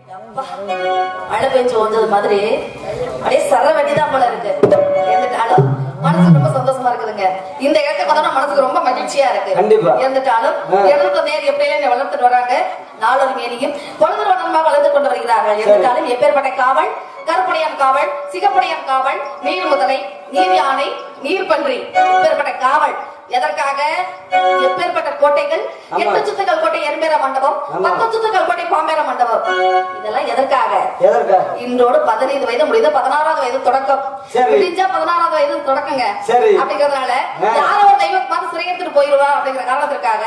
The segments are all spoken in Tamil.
மழை பெஞ்சு ஓஞ்சது மாதிரி அப்படியே சர வெட்டிதான் போல இருக்கு. இருந்துட்டாலும் மனசுக்கு ரொம்ப சந்தோஷமா இருக்குதுங்க. இந்த இடத்துக்கு வந்தோம்னா மனசுக்கு ரொம்ப மகிழ்ச்சியா இருக்கு. இருந்துட்டாலும் எழுந்த நேர் எப்படியெல்லாம் வளர்த்துட்டு வராங்க. நாளொரு மேனியும் பொழுது வண்ணமாக வளர்ந்து கொண்டு வருகிறார்கள். இருந்துட்டாலும் எப்பேற்பட்ட காவல், கருப்படையான் காவல், சிகப்படையான் காவல், நீர் முதலை, நீர் யானை, நீர் பன்றி, எப்பேற்பட்ட காவல். எதற்காக? எப்பேற்பட்ட கோட்டைகள், 8 சுத்துக்கள் கோட்டை எறும்பேற மண்டபம், 10 சுத்துக்கள் கோட்டை பாம்பேற மண்டபம், இதெல்லாம் எதற்காக? இன்றோடு 15 வயது முடிந்து 16வது வயது தொடக்கம். முடிஞ்சா 16வது வயது தொடக்கங்க. அப்படிங்கறதுனால யாரோ ஒரு தெய்வம் பார்த்து சிறை எடுத்துட்டு போயிருவா அப்படிங்கிற காரணத்திற்காக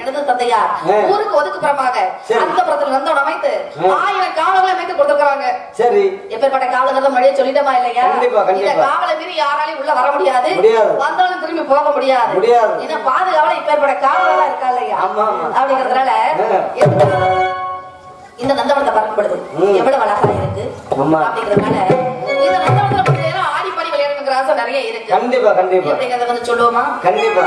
எனது தந்தையார் ஊருக்கு ஒதுக்குப்புறமாக அந்த புறத்தில் நந்தோட அமைத்து 1000 காவல்களை அமைத்து கொடுத்துருக்காங்க. எப்பேற்பட்ட காவல்கள் மழையை சொல்லிட்டோமா இல்லையா? இந்த காவலை மீறி யாராலையும் உள்ள வர முடியாது, வந்தாலும் திரும்பி போக முடியாது. பாதுகாவல இப்பேற்பட்ட காவலா இருக்கா இல்லையா? அப்படிங்கறதுனால இந்த நந்தவனத்தை பார்க்கப்படுது எவ்வளவு அழகா இருக்கு. அப்படிங்கறதுனால இந்த நந்தவனத்துல கொஞ்ச நேரம் ஆடி பாடி விளையாடுங்கிற ஆசை நிறைய இருக்கு. கண்டிப்பா கண்டிப்பா அப்படிங்கறத வந்து சொல்லுவோமா? கண்டிப்பா.